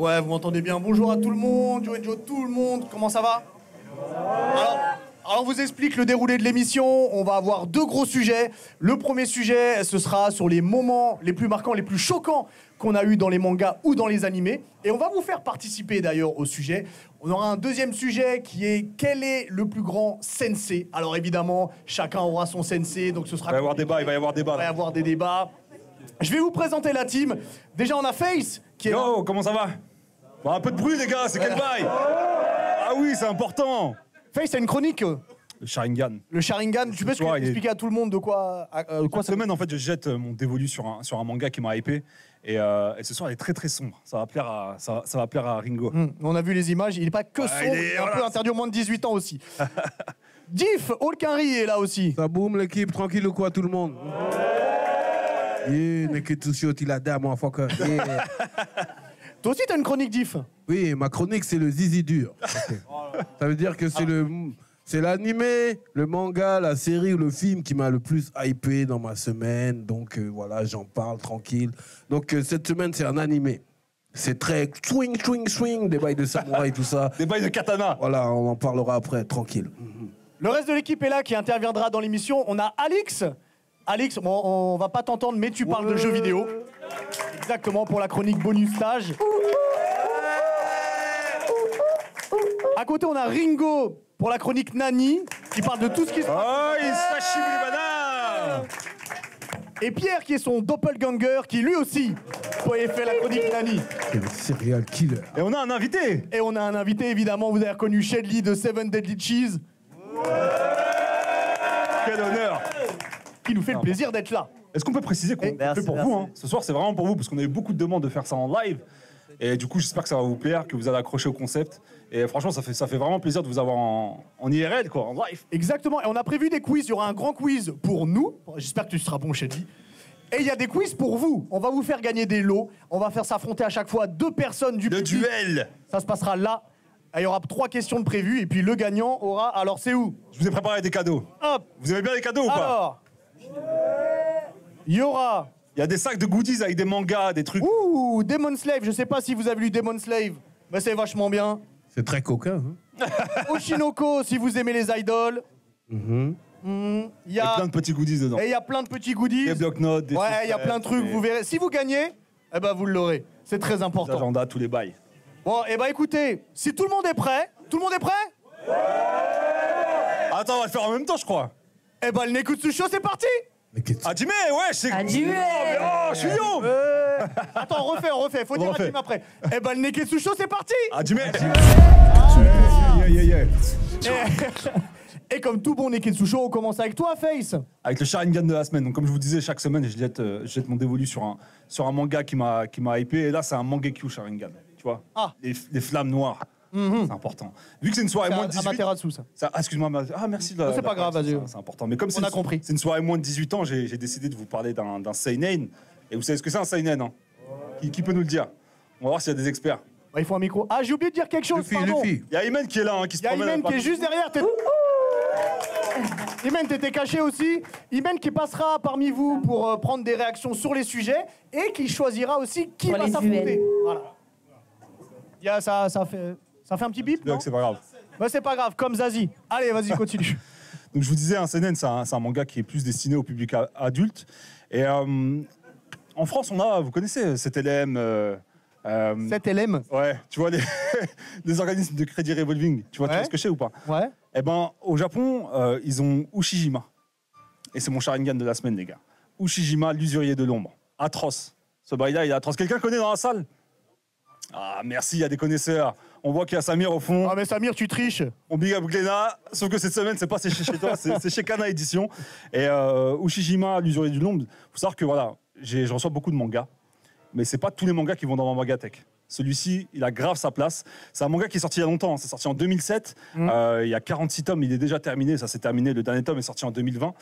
Ouais, vous m'entendez bien. Bonjour à tout le monde, Joe et Joe, tout le monde. Comment ça va? Alors, on vous explique le déroulé de l'émission. On va avoir 2 gros sujets. Le premier sujet, ce sera sur les moments les plus marquants, les plus choquants qu'on a eu dans les mangas ou dans les animés. Et on va vous faire participer d'ailleurs au sujet. On aura un deuxième sujet qui est quel est le plus grand sensei? Alors évidemment, chacun aura son sensei, donc ce sera... Il va y avoir débat, il va y avoir débat. Il va y avoir des débats. Je vais vous présenter la team. Déjà, on a Face qui est là. Yo, comment ça va? Bon, un peu de bruit les gars, c'est quel bail? Ah oui, c'est important. Face, c'est une chronique. Le Sharingan. Le Sharingan, tu peux expliquer à tout le monde de quoi Cette semaine, en fait, je jette mon dévolu sur un manga qui m'a hypé. Et ce soir, elle est très très sombre. Ça va plaire à Ringo. On a vu les images, il n'est pas que sombre, il est un peu interdit aux moins de 18 ans aussi. Diff, Olkinri est là aussi. Ça boum l'équipe, tranquille ou quoi tout le monde? Yeah, Neketsushi Otilada, moi, fucker. Yeah. Toi aussi, t'as une chronique Diff? Oui, ma chronique, c'est le zizi dur. Okay. Ça veut dire que c'est l'animé, le manga, la série ou le film qui m'a le plus hypé dans ma semaine. Donc voilà, j'en parle tranquille. Donc cette semaine, c'est un animé. C'est très swing, des bails de samouraï, tout ça. Des bails de katana. Voilà, on en parlera après, tranquille. Le reste de l'équipe est là, qui interviendra dans l'émission. On a Alix. Alix, bon, on va pas t'entendre, mais tu parles de jeux vidéo. Exactement, pour la chronique bonus stage. À côté, on a Ringo pour la chronique Nani, qui parle de tout ce qui se passe. Oh, il sashimi banane. Et Pierre, qui est son doppelganger, qui lui aussi fait la chronique Nani. Quel serial killer. Et on a un invité. Et on a un invité, évidemment, vous avez reconnu Shedley de Seven Deadly Cheese. Quel honneur. Qui nous fait le plaisir d'être là. Est-ce qu'on peut préciser qu'on fait pour vous hein? Ce soir, c'est vraiment pour vous, parce qu'on a eu beaucoup de demandes de faire ça en live. Et du coup, j'espère que ça va vous plaire, que vous allez accrocher au concept. Et franchement, ça fait vraiment plaisir de vous avoir en IRL, quoi, en live. Exactement. Et on a prévu des quiz. Il y aura un grand quiz pour nous. J'espère que tu seras bon, Shedley. Et il y a des quiz pour vous. On va vous faire gagner des lots. On va faire s'affronter à chaque fois 2 personnes du public. Le duel. Ça se passera là. Et il y aura 3 questions de prévues. Et puis le gagnant aura... Alors, c'est où? Je vous ai préparé des cadeaux. Hop. Vous aimez bien les cadeaux ou pas? Alors, il y aura... Il y a des sacs de goodies avec des mangas, des trucs. Ouh, Demon Slave. Je sais pas si vous avez lu Demon Slave. Mais c'est vachement bien. C'est très coquin. Hein. Oshinoko, si vous aimez les idoles. Il y a plein de petits goodies dedans. Et il y a plein de petits goodies. Des blocs-notes, des... Ouais, il y a plein de trucs, vous verrez. Si vous gagnez, eh ben vous l'aurez. C'est très important. L'agenda, tous les bails. Bon, eh ben écoutez, si tout le monde est prêt, tout le monde est prêt? Attends, on va le faire en même temps, je crois. Eh ben le Neketsu Show, c'est parti. Hajime, ouais, c'est... Hajime. Oh, je suis yo. Attends, on refait, faut dire Hajime après. Eh ben le Neketsu Show, c'est parti. Hajime. Et comme tout bon Neketsu Show, on commence avec toi, Face. Avec le Sharingan de la semaine. Donc, comme je vous disais, chaque semaine, je jette mon dévolu sur un manga qui m'a hypé. Et là, c'est un Mangekyo Sharingan. Tu vois, les flammes noires. C'est important. Vu que c'est une soirée moins de 18 ans. Amaterasu, ça. Excuse-moi, merci. C'est pas grave, vas-y. C'est important. Mais comme on a compris. C'est une soirée moins de 18 ans, j'ai décidé de vous parler d'un seinen. Et vous savez ce que c'est un seinen, hein? Qui peut nous le dire? On va voir s'il y a des experts. Bah, il faut un micro. Ah, j'ai oublié de dire quelque chose. Luffy. Il y a Imen qui est là, hein, qui se promène. Il y a Imen qui est juste derrière. Imen, t'étais caché aussi. Imen qui passera parmi vous pour prendre des réactions sur les sujets et qui choisira aussi qui va s'affronter. Voilà. Ça fait un petit bip, non? C'est pas grave. Bah, c'est pas grave, comme Zazie. Allez, vas-y, continue. Donc je vous disais, un seinen, c'est un manga qui est plus destiné au public adulte. Et en France, on a, vous connaissez, 7LM. 7LM. Ouais, tu vois, les organismes de crédit revolving. Tu vois ce que c'est ou pas? Ouais. Eh ben, au Japon, ils ont Ushijima. Et c'est mon Sharingan de la semaine, les gars. Ushijima, l'usurier de l'ombre. Atroce. Ce bail-là, il est atroce. Quelqu'un connaît dans la salle? Ah, merci, il y a des connaisseurs. On voit qu'il y a Samir au fond. Ah, mais Samir, tu triches. On big up Gléna, sauf que cette semaine, c'est pas chez toi, c'est chez Kana Édition. Et Ushijima, l'usurier de l'ombre, faut savoir que voilà, je reçois beaucoup de mangas, mais c'est pas tous les mangas qui vont dans ma Mangatech. Celui-ci, il a grave sa place. C'est un manga qui est sorti il y a longtemps, c'est sorti en 2007. Il y a 46 tomes, il est déjà terminé, ça s'est terminé. Le dernier tome est sorti en 2020.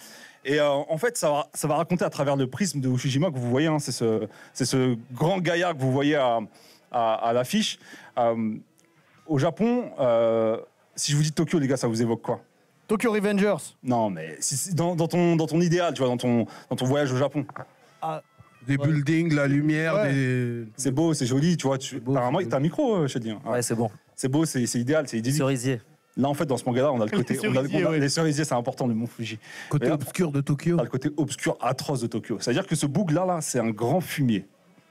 Et en fait, ça va raconter à travers le prisme de Ushijima que vous voyez, hein, c'est ce grand gaillard que vous voyez à l'affiche. Au Japon, si je vous dis Tokyo, les gars, ça vous évoque quoi? Tokyo Revengers. Non, mais dans ton idéal, tu vois, dans ton voyage au Japon. Des buildings, la lumière, Ouais. des... C'est beau, c'est joli, tu vois. beau, Apparemment, c'est t'as un micro, je te dis. Ouais, c'est bon. C'est beau, c'est idéal, c'est idyllique. Cerisier. Là, en fait, dans ce manga-là, on a le côté. cerisiers, ouais. Les cerisiers, c'est important de Mont Fuji. Côté Mais là, obscur de Tokyo. on a le côté obscur, atroce de Tokyo. C'est-à-dire que ce boug-là, c'est un grand fumier.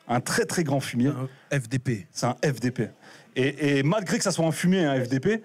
Un très, très grand fumier. Un FDP. C'est un FDP. Et malgré que ça soit un fumier et un FDP,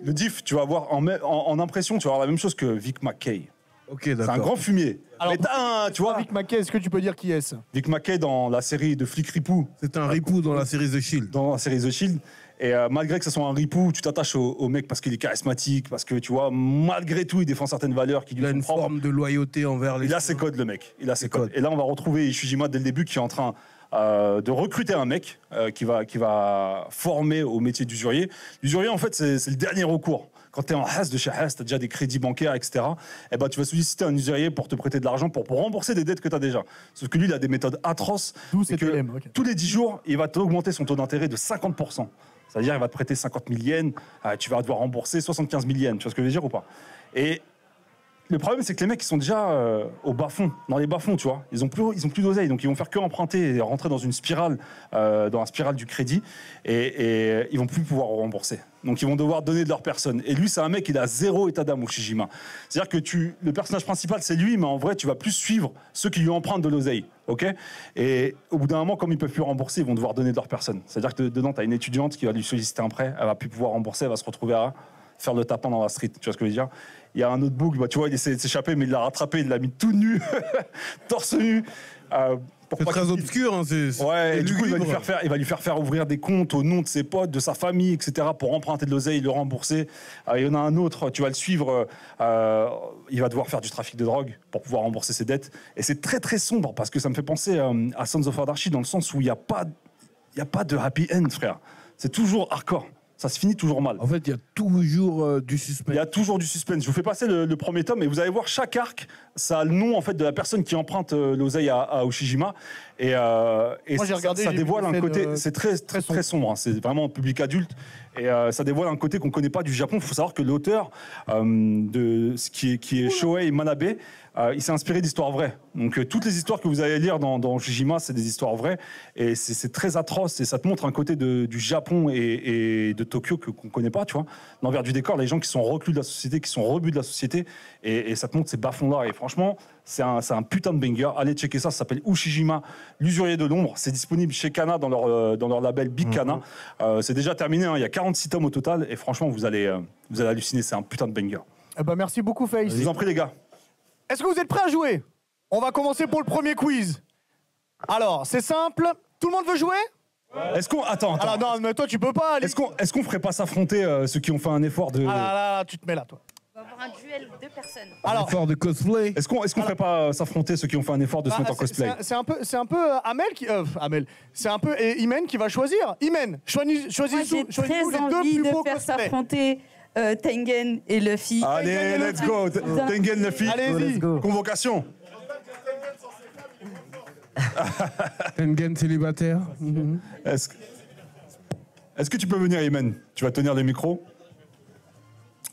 le diff, tu vas avoir en impression, tu vas avoir la même chose que Vic Mackay. Ok, C'est d'accord. un grand fumier. Alors, Mais t'as un, tu vois, Vic Mackay, est-ce que tu peux dire qui est-ce? Vic Mackay dans la série de Flic Ripou, C'est un ripou dans la série The Shield. dans la série The Shield. Et malgré que ce soit un ripou, tu t'attaches au mec parce qu'il est charismatique, parce que tu vois, malgré tout, il défend certaines valeurs qui lui Il a sont une propres. forme de loyauté envers les... Il a ses codes, le mec. Il a ses codes. codes. Et là, on va retrouver Ishijima dès le début qui est en train de recruter un mec qui va former au métier d'usurier. L'usurier, en fait, c'est le dernier recours. Quand tu es en has de chez has, tu as déjà des crédits bancaires, etc. Et ben, tu vas solliciter un usurier pour te prêter de l'argent pour rembourser des dettes que tu as déjà. Sauf que lui, il a des méthodes atroces. D'où C'est cet que élème, ok. tous les 10 jours, il va t'augmenter son taux d'intérêt de 50%. C'est-à-dire, il va te prêter 50 000 yens, tu vas devoir rembourser 75 000 yens. Tu vois ce que je veux dire ou pas? Et le problème, c'est que les mecs, ils sont déjà au bas-fond, dans les bas-fonds, tu vois. Ils ont plus d'oseille, donc ils vont faire que emprunter et rentrer dans une spirale, dans la spirale du crédit, et ils vont plus pouvoir rembourser. Donc ils vont devoir donner de leur personne. Et lui, c'est un mec, il a zéro état d'âme, Ushijima. C'est-à-dire que le personnage principal, c'est lui, mais en vrai, tu vas plus suivre ceux qui lui empruntent de l'oseille, ok? Et au bout d'un moment, comme ils peuvent plus rembourser, ils vont devoir donner de leur personne. C'est-à-dire que dedans, tu as une étudiante qui va lui solliciter un prêt, elle va plus pouvoir rembourser, elle va se retrouver à faire le tapin dans la street, tu vois ce que je veux dire? Il y a un autre bouc, bah, tu vois, il essaie de s'échapper, mais il l'a rattrapé, il l'a mis tout nu, torse nu. Pour C'est pas très qu'il- obscur, hein, c'est Ouais, et du coup, il va lui lugubre. faire faire ouvrir des comptes au nom de ses potes, de sa famille, etc., pour emprunter de l'oseille, le rembourser. Il y en a un autre, tu vas le suivre, il va devoir faire du trafic de drogue pour pouvoir rembourser ses dettes. Et c'est très, très sombre, parce que ça me fait penser à Sons of Anarchy, dans le sens où il n'y a pas de happy end, frère. C'est toujours hardcore. Ça se finit toujours mal. En fait, il y a toujours du Il suspense. y a toujours du suspense. Je vous fais passer le premier tome et vous allez voir chaque arc, ça a le nom en fait de la personne qui emprunte l'oseille à Ushijima. Et Moi, j'ai regardé, ça j'ai dévoile vu un une côté, scène, c'est très très très sombre. Hein. C'est vraiment un public adulte et ça dévoile un côté qu'on connaît pas du Japon. Il faut savoir que l'auteur de ce qui est Shohei Manabe, il s'est inspiré d'histoires vraies. Donc toutes les histoires que vous allez lire dans Ushijima, c'est des histoires vraies et c'est très atroce et ça te montre un côté du Japon et de Tokyo qu'on connaît pas, tu vois. L'envers du décor, les gens qui sont reclus de la société, qui sont rebus de la société et ça te montre ces bas-fonds-là. Et franchement, c'est un putain de banger. Allez checker ça s'appelle Ushijima, l'usurier de l'ombre. C'est disponible chez Kana dans leur label Big Kana. C'est déjà terminé, hein. Il y a 46 tomes au total et franchement, vous allez halluciner. C'est un putain de banger. Eh ben, merci beaucoup, Face. Je vous en prie, les gars. Est-ce que vous êtes prêts à jouer? On va commencer pour le premier quiz. Alors, c'est simple. Tout le monde veut jouer? Est-ce qu'on attends. Alors, non, mais toi, tu peux pas aller. Est-ce qu'on ferait pas s'affronter ceux qui ont fait un effort de Ah là là, tu te mets là, toi. On va avoir un duel de personnes. Alors, Fort de cosplay. Est-ce qu'on ferait pas s'affronter ceux qui ont fait un effort de se bah, mettre en cosplay? c'est un peu Amel qui. Amel. C'est un peu Imen qui va choisir. Imen, choisis Moi, j'ai les très deux envie plus de beaux faire cosplays. s'affronter Tengen et Luffy. Allez, let's go. Tengen, Luffy. Allez-y. Convocation. Tengen célibataire. Est-ce que tu peux venir, Imen? Tu vas tenir le micro.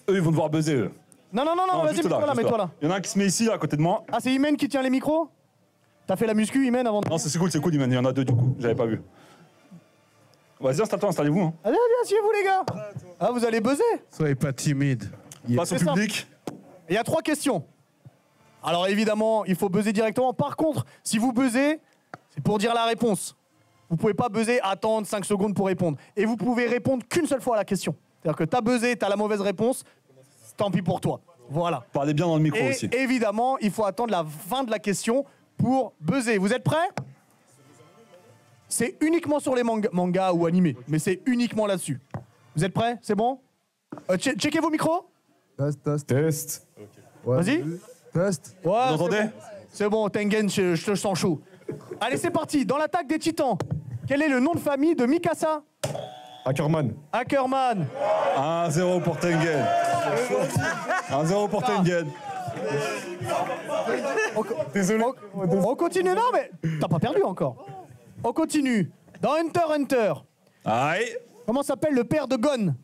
Eux, ils vont devoir buzzer, eux. Non, vas-y, juste mets-toi là, juste mets-toi là. Il y en a un qui se met ici, là, à côté de moi. Ah, c'est Imen qui tient les micros? T'as fait la muscu, Imen, avant de. Non, c'est cool, Imen. Il y en a deux, du coup. J'avais pas vu. Vas-y, installez-vous. Hein. Allez, asseyez-vous, les gars. Ah, vous allez buzzer. Soyez pas timide. Passe au C'est simple. public. Il y a 3 questions. Alors évidemment, il faut buzzer directement. Par contre, si vous buzzez, c'est pour dire la réponse. Vous pouvez pas buzzer, attendre 5 secondes pour répondre. Et vous pouvez répondre qu'une seule fois à la question. C'est-à-dire que t'as buzzé, t'as la mauvaise réponse, tant pis pour toi. Voilà. Parlez bien dans le micro Et aussi. évidemment, il faut attendre la fin de la question pour buzzer. Vous êtes prêts? C'est uniquement sur les mangas ou animés, mais c'est uniquement là-dessus. Vous êtes prêts? C'est bon? Checkez vos micros. Test. Vas-y. Test. Ouais, Vous c'est entendez? bon. C'est bon, Tengen, je te sens chaud. Allez, c'est parti. Dans l'attaque des titans, quel est le nom de famille de Mikasa? Ackerman. Ackerman. 1-0 pour Tengen. 1-0 pour Tengen. Désolé. On continue, non mais t'as pas perdu encore. On continue. Dans Hunter x Hunter, Aïe. comment s'appelle le père de Gon?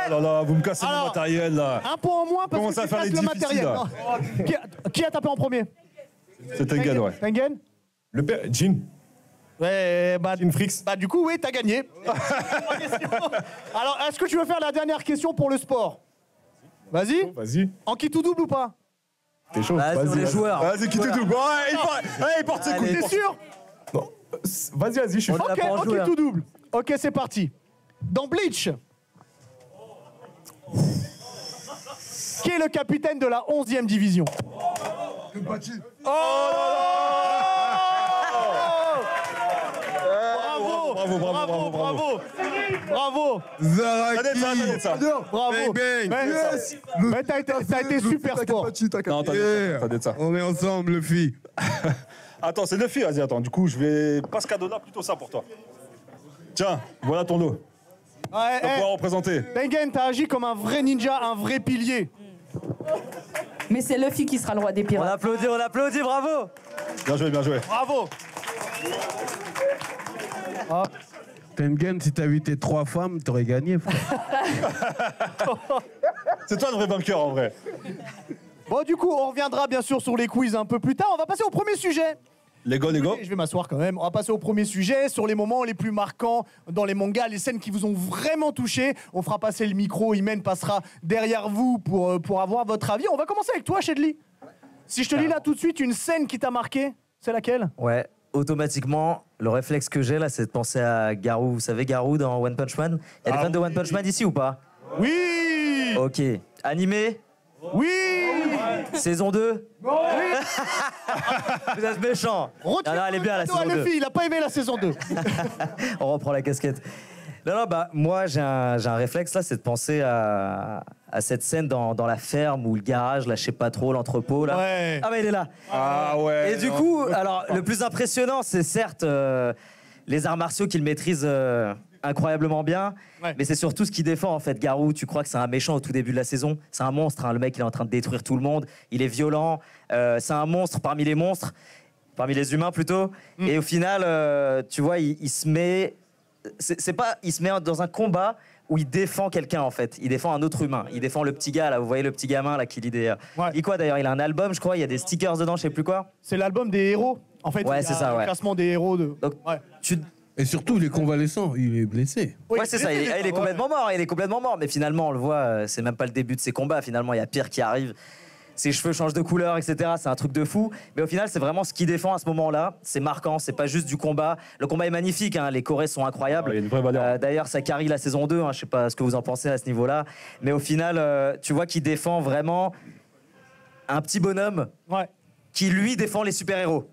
Oh là là, vous me cassez mon Alors, matériel, là. Un point en moins parce Comment que ça tu faire casses les le difficiles, matériel. là Non. Qui a tapé en premier? C'est Tengen, ouais. Tengen? Le père. Jin. Ouais, bah, Jin Fricks. du coup, oui, t'as gagné. Alors, est-ce que tu veux faire la dernière question pour le sport? Vas-y. Vas-y. En qui tout double ou pas? T'es chaud. Bah, sur les joueurs. Vas-y, qui te double. Il porte ses coups. T'es sûr? Non. Vas-y, je suis On fort. l'a Ok, pas en en joueur. qui tout double. Ok, c'est parti. Dans Bleach, qui est le capitaine de la 11e division? Bravo. Zaraki. Bravo. Bang, bang. Mais t'as été super sport. Non, t'as Yeah. dit ça. On est ensemble, le filles. Attends, c'est 9 filles, vas-y, attends. Du coup, je vais pas ce cadeau-là, plutôt ça pour toi. Tiens, voilà ton lot. Ouais, Tu vas pouvoir représenter. Tengen, t'as agi comme un vrai ninja, un vrai pilier. Mais c'est Luffy qui sera le roi des On pirates. applaudit, bravo. Bien joué, bien joué. Bravo. Tengen, si t'as invité 3 femmes, t'aurais gagné. frère. C'est toi le vrai vainqueur, en vrai. Bon, du coup, on reviendra bien sûr sur les quiz un peu plus tard. On va passer au premier sujet. Les gars, les gars. Je vais m'asseoir quand même. On va passer au premier sujet, sur les moments les plus marquants dans les mangas, les scènes qui vous ont vraiment touché. On fera passer le micro, Imen passera derrière vous pour avoir votre avis. On va commencer avec toi, Shedley. Si je te dis là tout de suite une scène qui t'a marqué, c'est laquelle? Ouais, automatiquement, le réflexe que j'ai là, c'est de penser à Garou. Vous savez Garou dans One Punch Man? Il y a des fans de One Punch Man ici ou pas? Oui. Ok. Animé? Oui. Saison 2? Vous êtes méchant. Non, non, elle est bien la saison 2. Luffy, il a pas aimé la saison 2. On reprend la casquette. Non, bah, moi, j'ai un réflexe, là, c'est de penser à cette scène dans la ferme ou le garage, là, je sais pas trop, l'entrepôt, là. Ouais. Ah, bah, il est là. Ah ouais. Et du coup, alors, le plus impressionnant, c'est certes les arts martiaux qu'il maîtrise incroyablement bien, Ouais. mais c'est surtout ce qu'il défend, en fait. Garou, tu crois que c'est un méchant au tout début de la saison. C'est un monstre, hein. Le mec, il est en train de détruire tout le monde. Il est violent. C'est un monstre parmi les monstres, parmi les humains, plutôt. Et au final, tu vois, il se met... C'est pas, il se met dans un combat où il défend quelqu'un en fait. Il défend un autre humain. Il défend le petit gars là. Vous voyez le petit gamin là qui lit des. Ouais. Il dit quoi d'ailleurs? Il a un album, je crois. Il y a des stickers dedans, je sais plus quoi. C'est l'album des héros. En fait, Ouais, il y a c'est ça, le ouais. classement des héros de. Donc Ouais. tu. Et surtout, il est convalescent, il est blessé. Oui, Ouais, c'est ça. Il est complètement mort. Il est complètement mort. Mais finalement, on le voit. C'est même pas le début de ses combats. Finalement, il y a pire qui arrive. Ses cheveux changent de couleur, etc. C'est un truc de fou. Mais au final, c'est vraiment ce qu'il défend à ce moment-là. C'est marquant. C'est pas juste du combat. Le combat est magnifique. Hein. Les Corées sont incroyables. Ouais, il y a une vraie valeur. D'ailleurs, ça carie la saison 2. Hein. Je sais pas ce que vous en pensez à ce niveau-là. Mais au final, tu vois qu'il défend vraiment un petit bonhomme Ouais. qui, lui, défend les super-héros.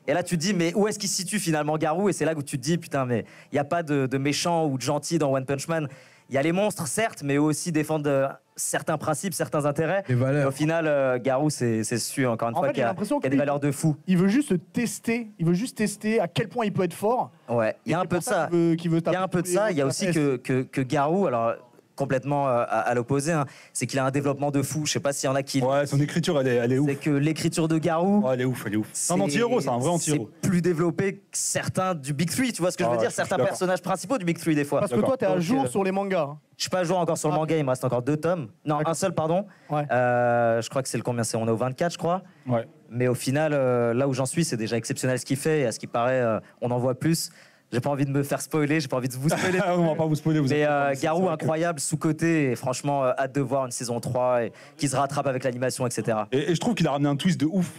Et là, tu te dis, mais où est-ce qu'il se situe finalement Garou? Et c'est là où tu te dis, putain, mais il n'y a pas de méchants ou de gentils dans One Punch Man. Il y a les monstres, certes, mais eux aussi défendent certains principes, certains intérêts. Les valeurs. Et au final, Garou, c'est su, encore une En fois, fait, qu'il y j'ai a, l'impression qu'il y a que des lui- valeurs de fou. Il veut juste tester. Il veut juste tester à quel point il peut être fort. Ouais, il y a un peu de ça. Qu'il veut Il y a un peu de ça. Il y a aussi que Garou, alors complètement à l'opposé, hein, c'est qu'il a un développement de fou. Je sais pas s'il y en a qui. Ouais, son écriture, elle est ouf. C'est que l'écriture de Garou. Ouais, elle est ouf, elle est ouf. C'est un anti-héros, c'est un vrai anti-héros. C'est plus développé que certains du Big Three, tu vois ce que je Ah veux ouais, dire? je suis Certains d'accord. personnages principaux du Big Three, des fois. Parce que toi, t'es à Donc, jour sur les mangas. hein. Je suis pas à jour encore sur le manga, il me reste encore 2 tomes. Non, D'accord. un seul, pardon. Ouais. Je crois que c'est le combien? On est au 24, je crois. Ouais. Mais au final, là où j'en suis, c'est déjà exceptionnel ce qu'il fait. Et à ce qui paraît, on en voit plus. J'ai pas envie de me faire spoiler, j'ai pas envie de vous spoiler. On va pas vous spoiler, vous Mais inquiétez pas, Garou, c'est vrai que- incroyable, sous-côté. Et franchement, hâte de voir une saison 3 et qui se rattrape avec l'animation, etc. Et je trouve qu'il a ramené un twist de ouf.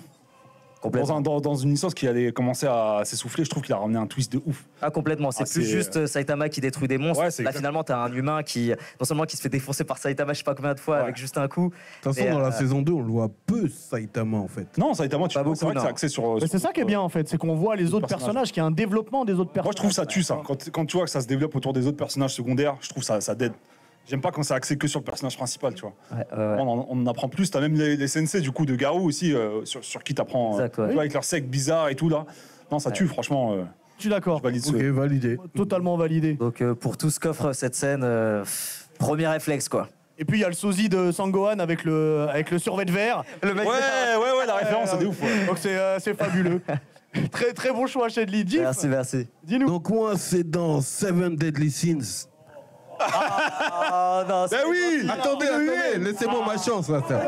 Complètement. Dans une licence qui allait commencer à s'essouffler, je trouve qu'il a ramené un twist de ouf. Ah, complètement. C'est Ah, plus c'est- juste Saitama qui détruit des monstres. Ouais, c'est Là, exact. finalement, t'as un humain qui, non seulement qui se fait défoncer par Saitama, je sais pas combien de fois, Ouais. avec juste un coup. De toute façon, Et, dans la saison 2, on le voit peu, Saitama, en fait. Non, Saitama, Pas beaucoup, c'est vrai que non. c'est axé sur. Mais c'est ça qui est bien en fait, c'est qu'on voit les autres personnages, qu'il y a un développement des autres personnages. Moi, je trouve ça tue ça. Quand tu vois que ça se développe autour des autres personnages secondaires, je trouve ça dead. J'aime pas quand c'est axé que sur le personnage principal, tu vois. Ouais, On en apprend plus. T'as même les sensei du coup de Garou aussi, sur qui t'apprends. Exact, ouais. Tu vois, avec leurs secs bizarres et tout là. Non, ça tue, franchement. Je suis d'accord, Je valide ce. Ok, validé. totalement validé. Donc, pour tout ce qu'offre cette scène, premier réflexe, quoi. Et puis il y a le sosie de Sangohan avec le survêt de verre. Le mec, Ouais, la référence, c'est ouf. Ouais. Donc c'est fabuleux. Très très bon choix, Shedley. Diff, Merci. dis-nous. Donc, moi, c'est dans Seven Deadly Sins. Oh non, Ben oui. Attendez, laissez-moi ma chance, là. ça.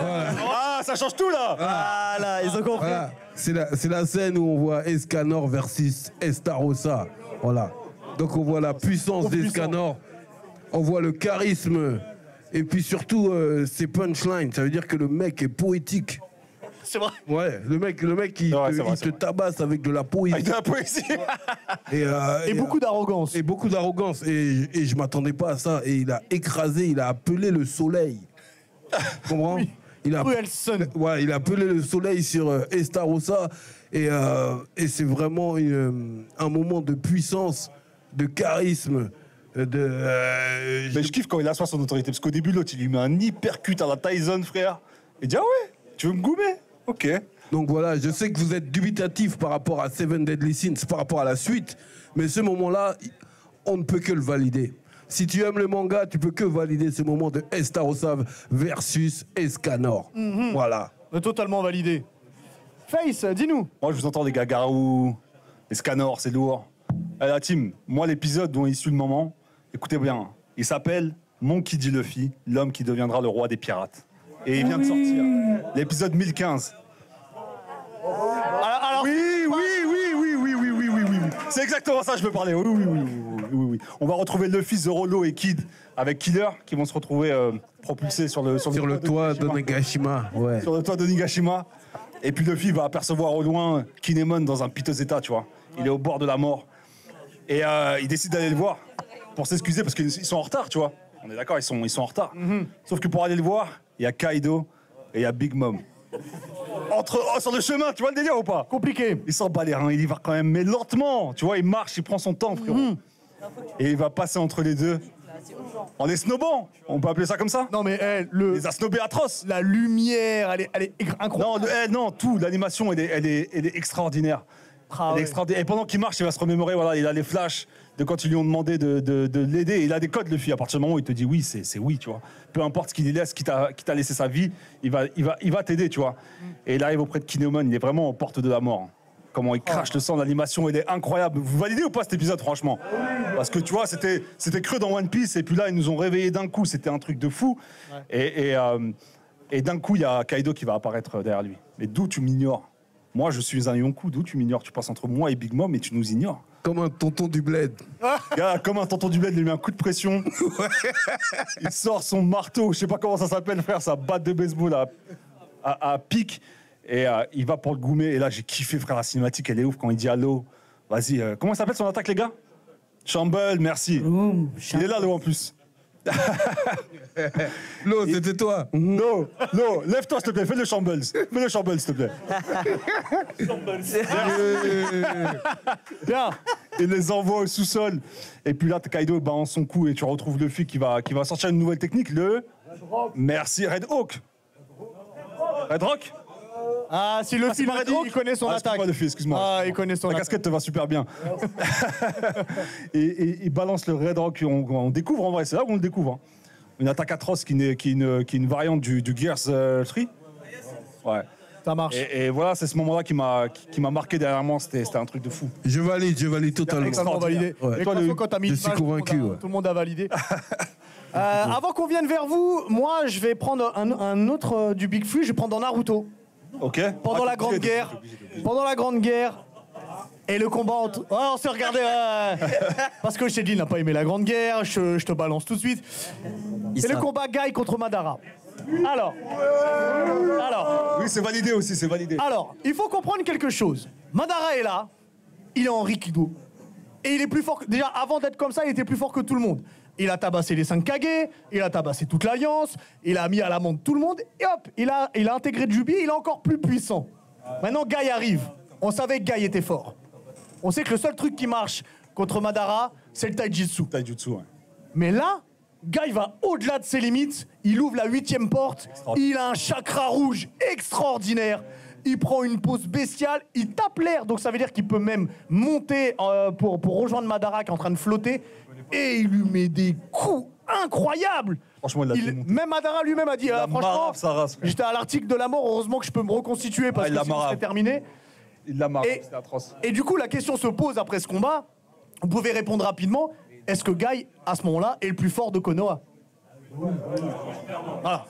Ah, ça change tout là. Ah là, ils ont compris. Voilà, c'est la scène où on voit Escanor versus Estarossa. Voilà. Donc on voit la puissance d'Escanor, on voit le charisme, et puis surtout ses punchlines. Ça veut dire que le mec est poétique. C'est vrai. Ouais, le mec il te tabasse avec de la poésie. Avec de la poésie. Et beaucoup d'arrogance. Et beaucoup d'arrogance. Et je m'attendais pas à ça. Et il a écrasé, il a appelé le soleil. Tu comprends? Oui. Il a, Cruel Sun. ouais, il a appelé le soleil sur Estarossa. Et c'est vraiment un moment de puissance, de charisme. Mais je kiffe quand il assoit son autorité. Parce qu'au début, l'autre, il lui met un hypercut à la Tyson, frère. Il dit, ah ouais, tu veux me goumer? Ok. Donc voilà, je sais que vous êtes dubitatif par rapport à Seven Deadly Sins, par rapport à la suite, mais ce moment-là, on ne peut que le valider. Si tu aimes le manga, tu peux que valider ce moment de Estarossa versus Escanor. Voilà. On est totalement validé. Face, dis-nous. Moi, je vous entends, les gars, Garou, les Scannors, c'est lourd. Allez, la team, moi, l'épisode dont est issu le moment, écoutez bien, il s'appelle Monkey D. Luffy, l'homme qui deviendra le roi des pirates. Et il vient de sortir. L'épisode 1015. Alors, Oui. C'est exactement ça, je veux parler. Oui. On va retrouver Luffy, Zoro, Law et Kid avec Killer qui vont se retrouver propulsés sur le Toit de Nagashima. Ouais. Sur le toit de Nigashima. Et puis Luffy va apercevoir au loin Kinemon dans un piteux état, tu vois. Il est au bord de la mort. Et il décide d'aller le voir pour s'excuser parce qu'ils sont en retard, tu vois. On est d'accord, ils sont en retard. Sauf que pour aller le voir, il y a Kaido et il y a Big Mom. Sur le chemin, tu vois le délire ou pas? compliqué. Il s'en bat les reins, il y va quand même, mais lentement. Tu vois, il marche, il prend son temps, frérot. Et il va passer entre les deux. En les snobant, on peut appeler ça comme ça? Non mais Les a snobés atroces. la lumière, elle est incroyable. Non, tout, l'animation, elle est extraordinaire. Ah Elle est ouais. extraordinaire. Et pendant qu'il marche, il va se remémorer, voilà, il a les flashs de quand ils lui ont demandé de l'aider. Il a des codes, le fille. À partir du moment où il te dit oui, c'est oui, tu vois. Peu importe ce qu'il laisse, qui t'a laissé sa vie, il va t'aider, tu vois. Et il arrive auprès de Kinemon, il est vraiment aux portes de la mort. Comment il crache le sang, l'animation, elle est incroyable. Vous validez ou pas cet épisode, franchement? Parce que tu vois, c'était creux dans One Piece, et puis là, ils nous ont réveillés d'un coup. C'était un truc de fou. Et d'un coup, il y a Kaido qui va apparaître derrière lui. Mais d'où tu m'ignores? Moi, je suis un Yonkou, d'où tu m'ignores? Tu passes entre moi et Big Mom et tu nous ignores. Comme un tonton du bled. Gars, comme un tonton du bled, il lui met un coup de pression. Il sort son marteau, je sais pas comment ça s'appelle, frère, sa batte de baseball à pic. Et il va pour le goumer. Et là, j'ai kiffé, frère, la cinématique, elle est ouf quand il dit allô. Vas-y, comment s'appelle son attaque, les gars? Shamble, merci. Il est là, Lo, en plus. Lo, c'était toi. Lo, lève-toi, s'il te plaît, fais le Shamble. Fais le Shamble, s'il te plaît. Bien. Il les envoie au sous-sol. Et puis là, Kaido balance son coup et tu retrouves Luffy qui va sortir une nouvelle technique, le... Merci, Red Hawk. Red Rock? Ah, si le film Red dit, Hawk? il connaît son attaque. Excuse-moi, Luffy, excuse-moi. Ah, il connaît son Ta attaque. casquette te va super bien. et il balance le Red Rock. On découvre en vrai, c'est là où on le découvre. Hein. Une attaque atroce qui est une variante du Gears 3. Ouais. Ça marche. Et voilà, c'est ce moment-là qui m'a marqué derrière moi. C'était un truc de fou. Je valide totalement. Totalement validé. Ouais. Et de toute Toi, façon, quand t'as mis je une suis image, convaincu, ouais. tout le monde a validé. Avant qu'on vienne vers vous, moi, je vais prendre un autre du Big Flux. Je vais prendre dans Naruto. Ok. Pendant la Grande Guerre. Pendant la Grande Guerre. Et le combat entre... Oh, on s'est regardé. Parce que je t'ai dit, il n'a pas aimé la Grande Guerre. Je te balance tout de suite. C'est le combat Guy contre Madara. Alors. Oui, c'est validé aussi, c'est validé. Alors, il faut comprendre quelque chose. Madara est là. Il est en Rikido. Et il est plus fort que... Déjà, avant d'être comme ça, il était plus fort que tout le monde. Il a tabassé les 5 Kage, il a tabassé toute l'Alliance, il a mis à l'amende tout le monde, et hop, il a intégré Jubi, il est encore plus puissant. Maintenant, Guy arrive. On savait que Guy était fort. On sait que le seul truc qui marche contre Madara, c'est le Taijutsu. Taijutsu, ouais. Mais là, Guy va au-delà de ses limites, il ouvre la 8e porte, il a un chakra rouge extraordinaire, il prend une pose bestiale, il tape l'air, donc ça veut dire qu'il peut même monter pour rejoindre Madara qui est en train de flotter, et il lui met des coups incroyables. Franchement, il l'a démonté. Même Madara lui-même a dit, franchement, marave sa race, frère. j'étais à l'article de la mort, heureusement que je peux me reconstituer parce il que l'a sinon marave. c'est terminé. Il l'a marqué, Et- c'était atroce. Et du coup, la question se pose après ce combat, vous pouvez répondre rapidement, est-ce que Guy, à ce moment-là, est le plus fort de Konoha? Voilà.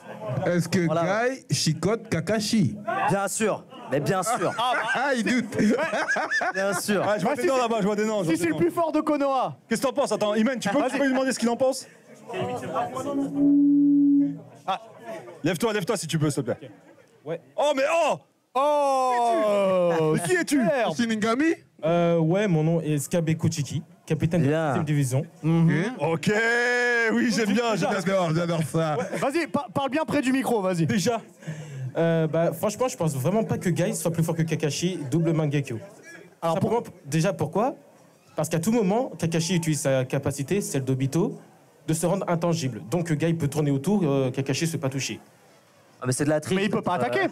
Est-ce que Voilà. Guy chicote Kakashi? Bien sûr, mais bien sûr, Ah, il doute. bien sûr. Ah, je vois des noms là-bas, je vois des noms. je vois Si des c'est le noms. plus fort de Konoha. Qu'est-ce que t'en penses? Attends, Imen, tu peux lui demander ce qu'il en pense? Lève-toi si tu peux, s'il te plaît. Ouais. Oh, mais oh! Oh Qui es-tu? Superbe. Shinigami? Ouais, mon nom est Skabe Kuchiki, capitaine de Bien. la 6e division. Ok, oui, j'aime bien. J'adore ça. Vas-y, parle bien près du micro, vas-y. Déjà, franchement, je pense vraiment pas que Guy soit plus fort que Kakashi, double Mangekyo. Alors, Simplement, déjà, pourquoi? Parce qu'à tout moment, Kakashi utilise sa capacité, celle d'Obito, de se rendre intangible. Donc, Guy peut tourner autour, Kakashi ne se fait pas toucher. Ah, mais c'est de la triche. Mais il peut pas attaquer.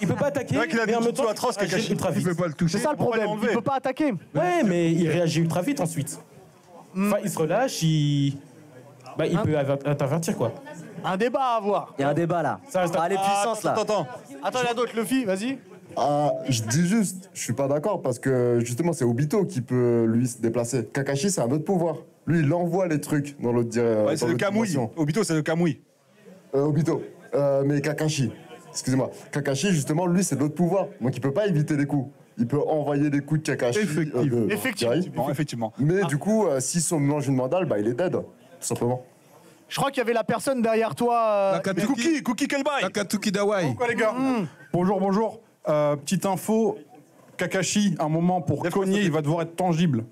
Il peut pas attaquer, vrai qu'il a mais des en même tutos temps, atroces, il réagit Kakashi. ultra Il vite. peut pas le toucher. C'est ça le On va problème. l'enlever. Il peut pas attaquer. Ouais, mais il réagit ultra vite ensuite. Enfin, il se relâche, il peut intervertir, quoi. Un débat à avoir. Il y a un débat là. Ça reste- Ah, les puissances là. Attends. Attends, il y a d'autres. Luffy, vas-y. Ah, je dis juste, je suis pas d'accord parce que justement c'est Obito qui peut lui se déplacer. Kakashi c'est un autre pouvoir. Lui il envoie les trucs dans l'autre Ouais, c'est le Kamui. Obito, c'est le Kamui. Obito, mais Kakashi, excusez-moi. Kakashi justement lui c'est l'autre pouvoir, donc il peut pas éviter les coups. Il peut envoyer des coups de Kakashi. Effectivement. de Effectivement. Guy. Bon, effectivement. Mais du coup, s'il se mange une mandale, bah il est dead, tout simplement. Je crois qu'il y avait la personne derrière toi. Nakatsuki. Cookie Kelbai. Nakatsuki Dawai. Quoi les gars Bonjour. Petite info, Kakashi, un moment pour cogner, il va devoir être tangible.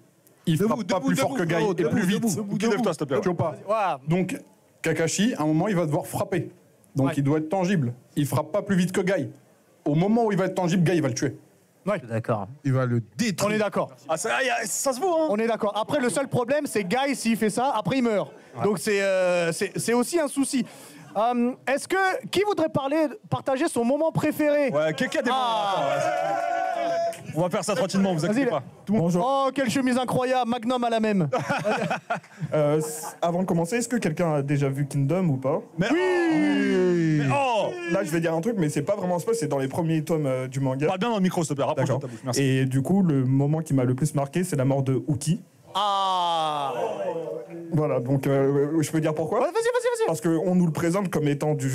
Il frappe pas plus fort que Guy et plus vite. Cookie, lève-toi, s'il te plaît. Tu vois pas Ouais. Donc, Kakashi, à un moment, il va devoir frapper. Donc, Ouais. il doit être tangible. Il frappe pas plus vite que Guy. Au moment où il va être tangible, Guy, il va le tuer. D'accord. Il va le On est détruire. d'accord. Ah, ça se voit, hein. On est d'accord. Après, le seul problème, c'est Guy, s'il fait ça, après, il meurt. Donc, c'est aussi un souci. Est-ce que. Qui voudrait partager son moment préféré? Ouais, quelqu'un des On va faire ça tranquillement, vous inquiétez Vas-y. pas. Oh, quelle chemise incroyable, Magnum à la même. Avant de commencer, est-ce que quelqu'un a déjà vu Kingdom ou pas? Mais oui. Oh, Là, je vais dire un truc, mais c'est pas vraiment spoil, c'est dans les premiers tomes du manga. parle bien dans le micro, s'il te plaît. Rapproche de D'accord. ta bouche, merci. Et du coup, le moment qui m'a le plus marqué, c'est la mort de Uki. Ah. Voilà, donc je peux dire pourquoi? Ouais, vas-y. Parce qu'on nous le présente comme étant du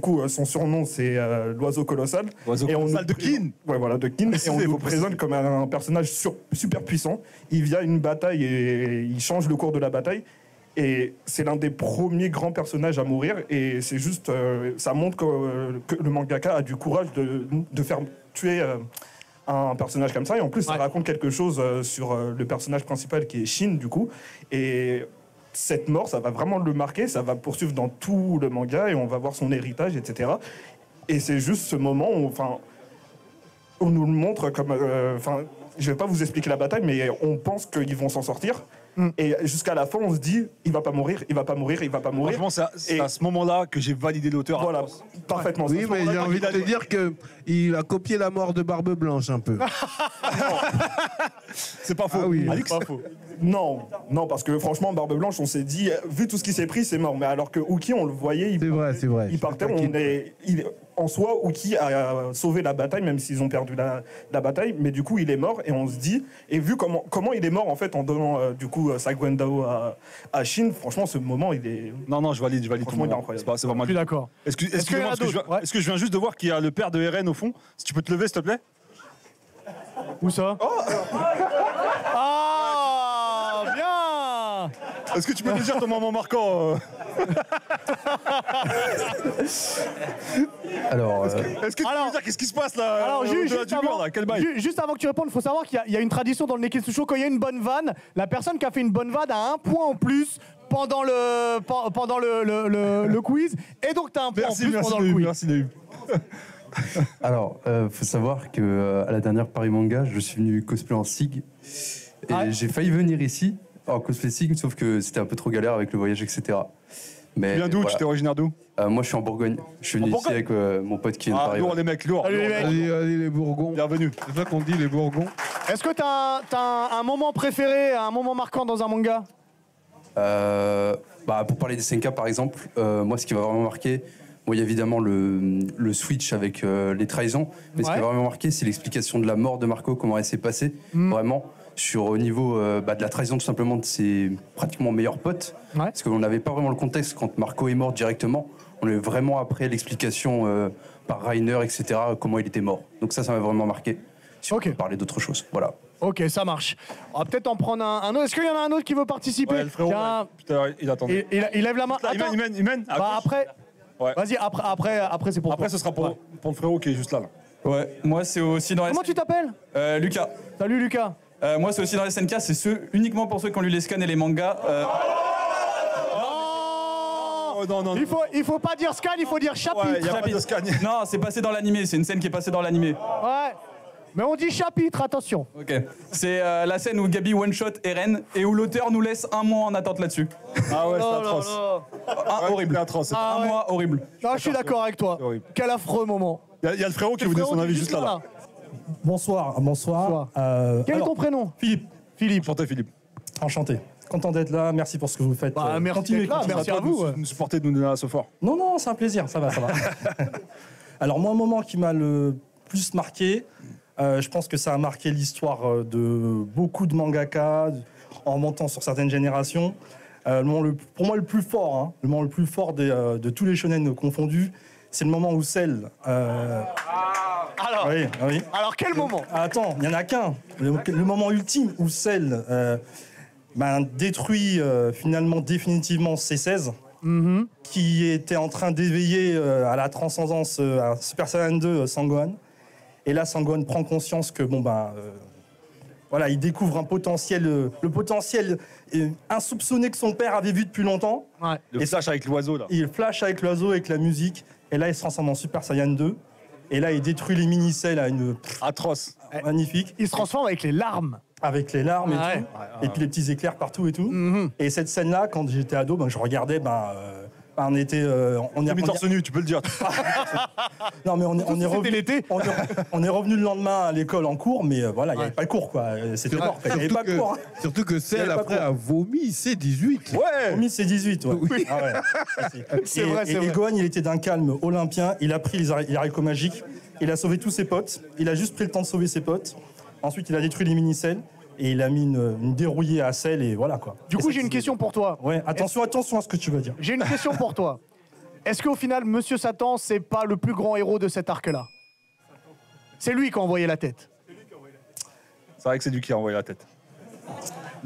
coup son surnom c'est l'oiseau colossal. L'oiseau Et on colossal nous- de Kin. Ouais voilà de Kin. Et Précisez, on faut nous le préciser. présente comme un personnage super puissant. Il vient à une bataille et il change le cours de la bataille. Et c'est l'un des premiers grands personnages à mourir. Et c'est juste, ça montre que le mangaka a du courage de faire tuer un personnage comme ça. Et en plus, ça raconte quelque chose sur le personnage principal qui est Shin, du coup. Et cette mort, ça va vraiment le marquer. Ça va poursuivre dans tout le manga et on va voir son héritage, etc. Et c'est juste ce moment où, on nous le montre comme... je vais pas vous expliquer la bataille, mais on pense qu'ils vont s'en sortir. Et jusqu'à la fin, on se dit, il va pas mourir, il va pas mourir, il va pas mourir. Franchement, c'est Et- à ce moment-là que j'ai validé l'auteur. Voilà, parfaitement. Oui, C'est à ce mais moment-là j'ai que envie de il a- te dire qu'il a copié la mort de Barbe Blanche un peu. C'est pas faux. Ah oui. Alix, Non, parce que franchement, Barbe Blanche, on s'est dit, vu tout ce qui s'est pris, c'est mort. Mais alors que Uki, on le voyait, C'est vrai. il partait. En soi, Uki a sauvé la bataille, même s'ils ont perdu la bataille. Mais du coup, il est mort et on se dit, et vu comment il est mort en fait en donnant du coup sa Gwendao à Shin, franchement, ce moment, il est. Non, je valide ton Franchement, il est moment. incroyable. C'est pas mal. Je suis d'accord. Excusez-moi, qu'il y en a parce que d'autres Ouais. est-ce que je viens juste de voir qu'il y a le père de Eren au fond? Si tu peux te lever, s'il te plaît. Où ça? Ah, bien. Est-ce que tu peux me dire ton moment marquant Alors, Est-ce que tu peux me dire qu'est-ce qui se passe là Alors, au-delà du mur, là? Quel bail? juste avant que tu répondes, il faut savoir qu'il y a une tradition dans le Neketsu Show. Quand il y a une bonne vanne, la personne qui a fait une bonne vanne a un point en plus pendant le quiz. Et donc, tu as un point en plus pendant le quiz. Merci Naïm. faut savoir que à la dernière Paris Manga, je suis venu cosplay en SIG et Ouais. j'ai failli venir ici en cosplay SIG, sauf que c'était un peu trop galère avec le voyage, etc. Mais Tu viens d'où? voilà. Tu es originaire d'où? Moi, je suis en Bourgogne. Je suis venu ici Bourgogne avec mon pote qui vient de Ah, Paris. lourd les mecs, lourd. Salut, les mecs. Allez, les Bourgons. Bienvenue. C'est ça qu'on dit, les Bourgons. Est-ce que tu as un moment préféré, un moment marquant dans un manga? Pour parler des SNK par exemple, moi ce qui m'a vraiment marqué, il y a évidemment le switch avec les trahisons, mais ce qui Ouais. m'a vraiment marqué, c'est l'explication de la mort de Marco, comment elle s'est passée. Vraiment, au niveau de la trahison tout simplement de ses pratiquement meilleurs potes. Ouais. Parce qu'on n'avait pas vraiment le contexte quand Marco est mort directement. On est vraiment après l'explication par Rainer, etc., comment il était mort. Donc ça m'a vraiment marqué. Si on peut parler d'autre chose, voilà. Ok, ça marche. On va peut-être en prendre un autre. Est-ce qu'il y en a un autre qui veut participer? Ouais, le frérot, Tiens, putain, il attendait. il lève la main. Là, Attends. il mène. à Bah, gauche. après, Ouais. vas-y, après c'est pour Après, toi. ce sera pour le frérot qui est juste là. Ouais, moi c'est aussi dans Comment tu t'appelles? Lucas. Salut Lucas. Moi c'est aussi dans SNK, c'est uniquement pour ceux qui ont lu les scans et les mangas. Oh, non. Il faut pas dire scan, il faut dire chapitre. Ouais, y a pas de scan. Non, c'est passé dans l'animé, c'est une scène qui est passée dans l'animé. Ouais. Mais on dit chapitre, attention. Ok. C'est la scène où Gabi one-shot Eren et où l'auteur nous laisse un mois en attente là-dessus. Ah ouais, c'est Oh là atroce. là. Horrible. C'est atroce. Ah Un ouais. mois horrible. Non, je suis d'accord avec toi. C'est horrible. Quel affreux moment. Il y a le frérot qui vous donne son avis juste là. Bonsoir. Quel est ton prénom? Philippe. Enchanté, Philippe. Enchanté. Content d'être là, merci pour ce que vous faites. Bah, merci Continuez, d'être là, continuez. merci à vous. De nous supporter, de nous donner un fort. Non, c'est un plaisir, ça va. Alors moi, un moment qui m'a le plus marqué, je pense que ça a marqué l'histoire de beaucoup de mangaka en montant sur certaines générations. Pour moi, le plus fort, le moment le plus fort de tous les shonen confondus, c'est le moment où Cell... Alors, oui. alors quel moment? Attends, il n'y en a qu'un. Le moment ultime où Cell détruit finalement définitivement C16, qui était en train d'éveiller à la transcendance à Super Saiyan 2 Sangohan. Et là, Sangohan prend conscience que voilà, il découvre un potentiel, le potentiel insoupçonné que son père avait vu depuis longtemps. Ouais. Le flash avec l'oiseau là. Il flash avec l'oiseau, avec la musique. Et là, il se transforme en Super Saiyan 2. Et là, il détruit les mini-cells à une... Atroce. Magnifique. Il se transforme avec les larmes. Avec les larmes et Ouais. tout. Et puis les petits éclairs partout et tout. Et cette scène-là, quand j'étais ado, je regardais, on était... on est torse nu, tu peux le dire. Non, mais on est revenu... l'été. On est revenu le lendemain à l'école en cours, mais voilà, il n'y avait pas le cours, quoi. C'était mort. Il n'y avait pas de cours. Surtout que Il y celle avait pas après de cours. a vomi C18. Ouais. Promis, c'est 18, ouais. Oui. Ah ouais. C'est vrai, c'est Et vrai. Gohan, il était d'un calme olympien. Il a pris les haricots magiques. Il a sauvé tous ses potes. Il a juste pris le temps de sauver ses potes. Ensuite, il a détruit les mini-cells. Et il a mis une dérouillée à Cell et voilà, quoi. Du coup, j'ai une question pour toi. Ouais, attention à ce que tu vas dire. J'ai une question pour toi. Est-ce qu'au final, Monsieur Satan, c'est pas le plus grand héros de cet arc-là? C'est lui qui a envoyé la tête. C'est vrai que c'est lui qui a envoyé la tête.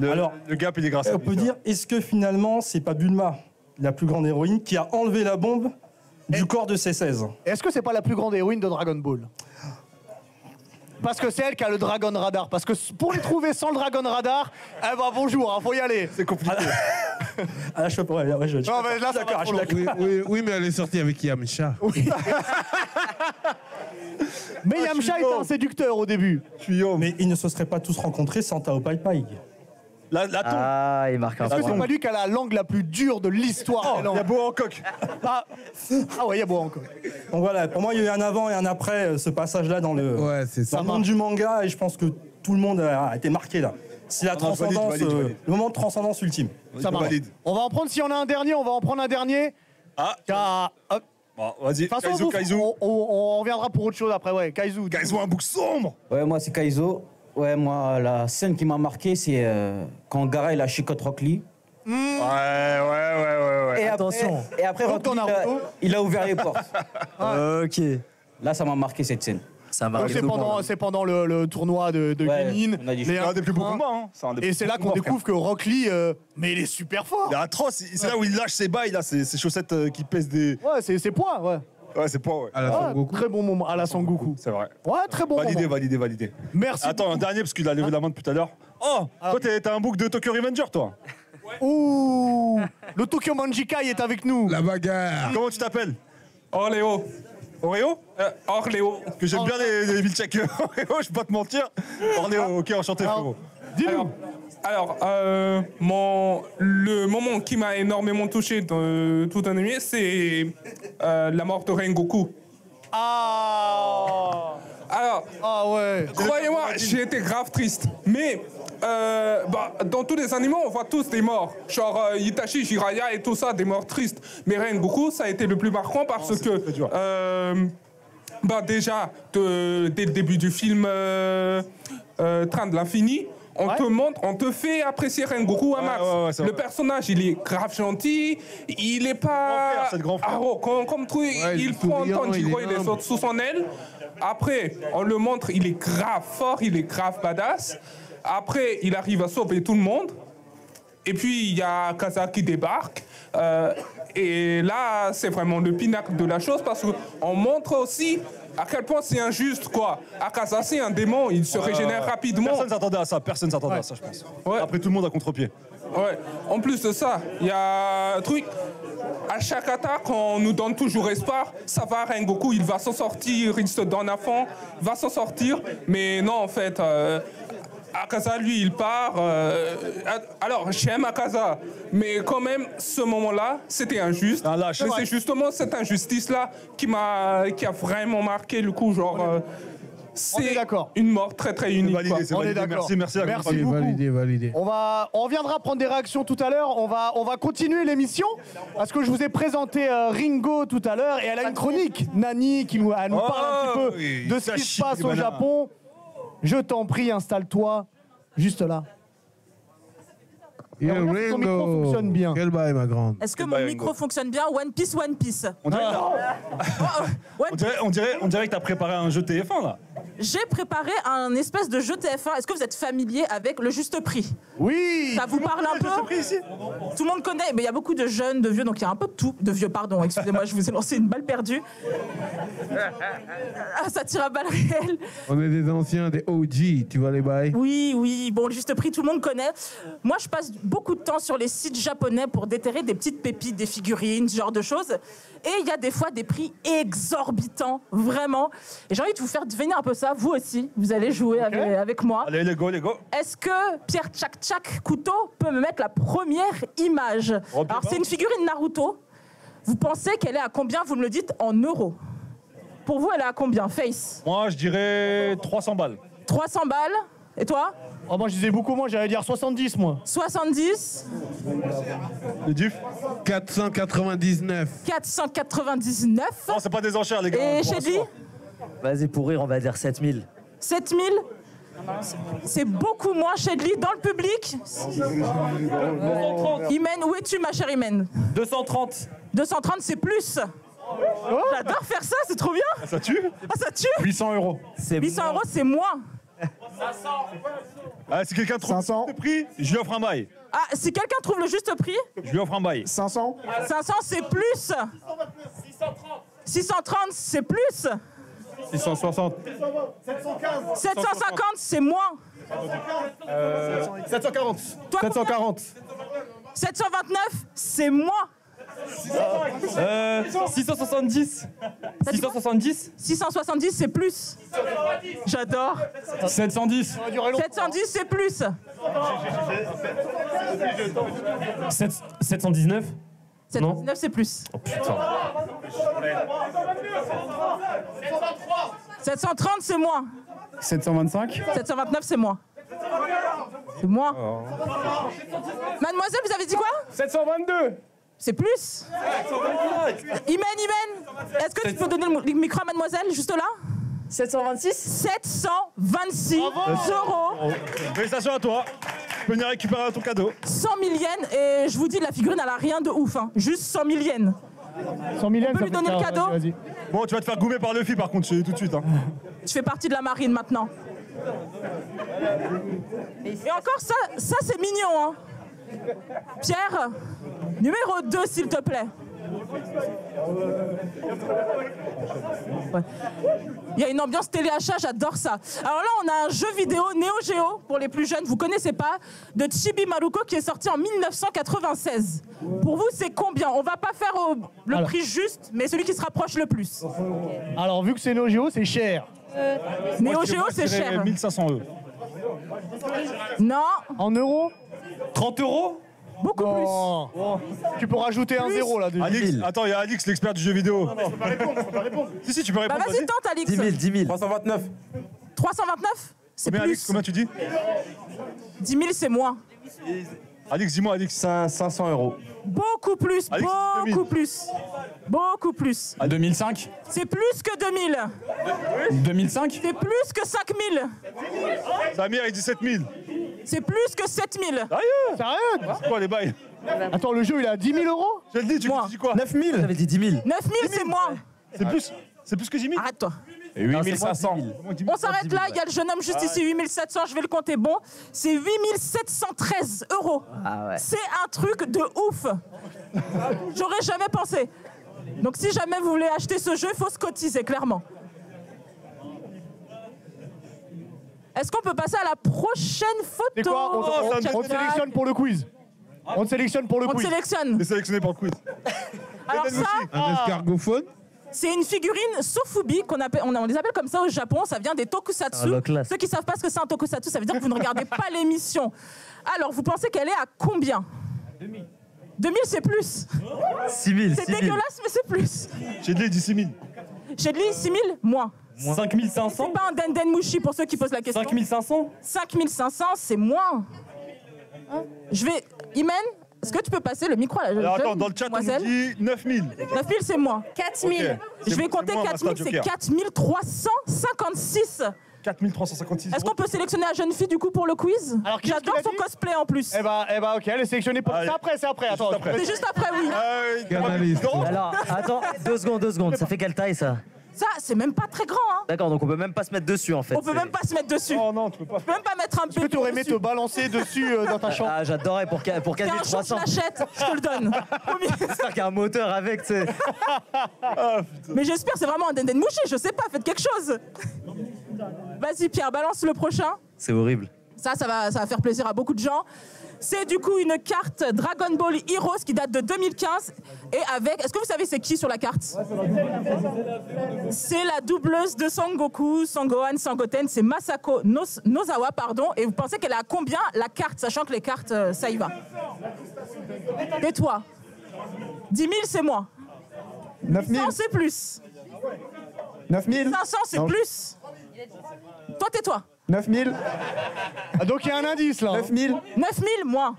Alors, le gap, il est grâce à on lui. peut dire, est-ce que finalement, c'est pas Bulma, la plus grande héroïne, qui a enlevé la bombe du corps de C16? Est-ce que c'est pas la plus grande héroïne de Dragon Ball? Parce que c'est elle qui a le Dragon Radar. Parce que pour les trouver sans le Dragon Radar, eh ben bonjour, faut y aller. C'est compliqué. Ah là, je peux pas. Ouais, Non, mais là, ça va d'accord, trop je suis d'accord. Oui, mais elle est sortie avec Yamcha. Mais Yamcha était un séducteur au début. Mais ils ne se seraient pas tous rencontrés sans Tao Pai Pai. La tombe. Ah, il marque un Est-ce que c'est point. pas lui qui a la langue la plus dure de l'histoire? Il y a beau en coq. Ah ouais, il y a beau encore. Donc voilà, pour moi, il y a eu un avant et un après ce passage-là dans le, Ouais, c'est ça. dans le monde du manga et je pense que tout le monde a été marqué là. C'est la Non, transcendance, valide. le moment de transcendance ultime. Ça marche. valide. On va en prendre, s'il y en a un dernier, on va en prendre un dernier. Ah. Car, hop. Bon, vas-y. De toute façon, Kaizu. on reviendra pour autre chose après, ouais. Kaizu. Kaizu, un bouc sombre. Ouais, moi c'est Kaizo. Ouais, moi la scène qui m'a marqué c'est quand Gaara il a chicote Rock Lee. Ouais. Et Attention. Après, et après Comme Rock ton Lee, Naruto. il a ouvert les portes. Ok. Là ça m'a marqué cette scène. Ça marque. C'est pendant le tournoi de Ouais, Genin. on a dit C'est un des plus beaux combats. Hein. C'est un des Et plus c'est là beaux qu'on combats, découvre que Rock Lee, mais il est super fort. Il est atroce. C'est là où il lâche ses bails, là, ses chaussettes qui pèsent des. Ouais, c'est poids, ouais. Ouais, c'est pas, ouais. À la Ouais, Son Goku. très bon moment, à la Sangoku. C'est vrai. Ouais, très bon Validé, moment. validé. Merci. Attends, un dernier, parce qu'il a levé la main depuis tout à l'heure. Oh, toi, t'as un bouc de Tokyo Revenger, toi. Ouh, le Tokyo Manjikai est avec nous. La bagarre. Comment tu t'appelles? Orléo. Oreo? Orléo. Que j'aime bien les milkshakes Oreo, je vais pas te mentir. Oreo, ok, enchanté, frérot. Dis-nous. Alors, le moment qui m'a énormément touché dans tout anime, c'est la mort de Rengoku. Ah. Alors, Ouais. croyez-moi, j'ai été grave triste. Mais dans tous les animaux, on voit tous des morts. Genre Itachi, Jiraiya et tout ça, des morts tristes. Mais Rengoku, ça a été le plus marquant parce que déjà, dès le début du film Train de l'infini, On te montre, on te fait apprécier Rengoku à max. Le personnage, il est grave gentil, il est pas... comme truc, il prend Tanjiro, il est sous son aile. Après, on le montre, il est grave fort, il est grave badass. Après, il arrive à sauver tout le monde. Et puis, il y a Akaza qui débarque. Et là, c'est vraiment le pinacle de la chose parce qu'on montre aussi à quel point c'est injuste, quoi. Akaza, c'est un démon, il se régénère rapidement. Personne s'attendait à ça, je pense. Après, tout le monde a contre-pied. Ouais. En plus de ça, il y a un truc. À chaque attaque, on nous donne toujours espoir. Ça va, Rengoku, il va s'en sortir, il se donne à fond, il va s'en sortir. Mais non, en fait, Akaza, lui, il part. Alors, j'aime Akaza, mais quand même, ce moment-là, c'était injuste. Mais c'est justement cette injustice-là qui a vraiment marqué le coup, genre. C'est une mort très très unique. On est d'accord. Merci beaucoup. Validé. On reviendra prendre des réactions tout à l'heure. On va continuer l'émission parce que je vous ai présenté Ringo tout à l'heure et elle a une chronique, Nani, qui nous parle un petit peu de ce qui se passe au Japon. Je t'en prie, installe-toi juste là. Ton micro fonctionne bien. Quel bail, ma grande. Est-ce que mon micro fonctionne bien? One Piece, One Piece. On dirait que t'as préparé un jeu TF1 là. J'ai préparé un espèce de jeu TF1. Est-ce que vous êtes familier avec le juste prix? Oui. Ça vous parle un peu? Tout le monde connaît, mais il y a beaucoup de jeunes, de vieux, donc il y a un peu de tout. De vieux, pardon, excusez-moi, je vous ai lancé une balle perdue. Ah, ça tire à balles réelles. On est des anciens, des OG, tu vois les bails? Oui, bon, le juste prix, tout le monde connaît. Moi, je passe beaucoup de temps sur les sites japonais pour déterrer des petites pépites, des figurines, ce genre de choses. Et il y a des fois des prix exorbitants, vraiment. Et j'ai envie de vous faire deviner un peu ça. Vous aussi, vous allez jouer avec moi. Allez, les go. Est-ce que Pierre Tchak Couteau peut me mettre la première image? Alors, c'est une figurine Naruto. Vous pensez qu'elle est à combien? Vous me le dites en euros. Pour vous, elle est à combien, Face? Moi, je dirais 300 balles. 300 balles. Et toi? Oh, moi, je disais beaucoup moins, j'allais dire 70, moi. 70. Le Duf 499. 499. Non, c'est pas des enchères, les gars. Et chez lui? Vas-y, pour rire, on va dire 7000. 7000? C'est beaucoup moins chez lui dans le public. 230. Imen, où es-tu, ma chère Imen? 230. 230, c'est plus. J'adore faire ça, c'est trop bien. Ça tue? Ah, ça tue? 800 €. 800 €, c'est moins. 500. Ah, si quelqu'un trouve le prix, je lui offre un bail. Ah, si quelqu'un trouve le juste prix? Je lui offre un bail. 500. 500, c'est plus. 630, c'est plus. 660. 750, c'est moins. 740. 740. 729, c'est moins. 670. 670. 670, c'est plus. J'adore. 710. 710, c'est plus. 719. 719, c'est plus. Oh putain. 730, c'est moins. 725. 729, c'est moins. C'est moins. Mademoiselle, vous avez dit quoi? 722. C'est plus. Imen, est-ce que tu peux donner le micro à mademoiselle, juste là? 726. 726 euros. Félicitations à toi. Tu peux venir récupérer ton cadeau. 100 000 yens, et je vous dis, la figurine, elle a rien de ouf. Hein. Juste 100 000 yens. 100 000 yens, on peut lui donner le cadeau? Bon, tu vas te faire goumer par Luffy, par contre, je te dis tout de suite. Hein. Tu fais partie de la marine maintenant. Et encore, ça c'est mignon. Hein. Pierre, numéro 2, s'il te plaît. Ouais. Il y a une ambiance téléachat, j'adore ça. Alors là, on a un jeu vidéo Neo Geo, pour les plus jeunes, vous connaissez pas, de Chibi Maruko qui est sorti en 1996. Pour vous, c'est combien? On va pas faire le prix juste, mais celui qui se rapproche le plus. Alors, vu que c'est Neo Geo, c'est cher. Neo Geo, c'est cher. 1500 €. Non. En euros? 30 €? Beaucoup plus. Tu peux rajouter un zéro là. Alix, attends, il y a Alix, l'expert du jeu vidéo. Non, mais je peux pas répondre, Si, tu peux répondre. Bah vas-y, tente, Alix. 10 000. 329. 329? C'est plus. Alix, combien tu dis? 10 000, c'est moins. Alix, dis-moi, Alix. 500 €. Beaucoup plus, Alix, beaucoup plus. Beaucoup plus. 2005. C'est plus que 2000. 2005. C'est plus que 5000. Samir, il dit 7000. C'est plus que 7000. Sérieux? Sérieux? C'est quoi les bails? Attends, le jeu il est à 10 000 euros? Je le dis, tu dis quoi? 9 000. J'avais dit 10 000. 9 000, c'est moi. C'est plus que 10 000? Arrête-toi. Et 8500. On s'arrête là, il y a le jeune homme juste ici, 8700, je vais le compter bon. C'est 8713 €. Ah ouais. C'est un truc de ouf. J'aurais jamais pensé. Donc si jamais vous voulez acheter ce jeu, il faut se cotiser, clairement. Est-ce qu'on peut passer à la prochaine photo? C'est quoi? On te sélectionne pour le quiz. On te sélectionne pour le quiz. On te sélectionne. T'es sélectionné pour le quiz. Alors ça, Un escargophone? c'est une figurine Sofubi qu'on appelle, on les appelle comme ça au Japon. Ça vient des tokusatsu. Ah, classe. Ceux qui savent pas ce que c'est un tokusatsu, ça veut dire que vous ne regardez pas l'émission. Alors, vous pensez qu'elle est à combien? 2000. 2000, c'est plus. 6000. C'est dégueulasse, mais c'est plus. J'ai dit 6 000. J'ai dit 6000, moins. 5500. C'est pas un Denden Mushi pour ceux qui posent la question. 5500. 5500, c'est moins. Je vais. Imen, est-ce que tu peux passer le micro à la Alors jeune attends, dans le chat, on nous demoiselle? dit 9 000. 9 000, c'est moins. 4 000. Ok. Je vais C'est compter moi, 4 000, Master c'est Joker. 4 356. 4356. Est-ce qu'on peut sélectionner la jeune fille du coup pour le quiz? Alors, qui est-ce J'adore qui l'a son dit cosplay en plus. Eh bah, ok, elle est sélectionnée pour. Allez. C'est après. Attends, C'est juste après, oui. Canaliste. Alors, attends, 2 secondes. Ça fait quelle taille ça? Ça, c'est même pas très grand, hein. D'accord, donc on peut même pas se mettre dessus en fait. On peut même pas se mettre dessus. Oh non, tu peux pas. Tu peux même pas mettre un Est-ce que bébé tu aurais aimé dessus. te balancer dessus dans ta chambre? Ah, j'adorais pour T'es 4300. un je l'achète, je te le donne. Promis. J'espère qu'il y a un moteur avec, tu sais. Mais j'espère, c'est vraiment un Denden Mushi, je sais pas, faites quelque chose. Vas-y Pierre, balance le prochain. C'est horrible. Ça va faire plaisir à beaucoup de gens. C'est du coup une carte Dragon Ball Heroes qui date de 2015 et avec... Est-ce que vous savez c'est qui sur la carte? C'est la doubleuse de Sangoku, Sangohan, Sangoten, c'est Masako Nozawa, pardon. Et vous pensez qu'elle est à combien la carte, sachant que les cartes, ça y va? Tais-toi. 10 000, c'est moins. 9 000. 100, c'est plus. 9 000. 500, c'est plus. Toi, tais-toi. 9 000. Ah, donc il y a un indice là. 9 000. 9 000, moins.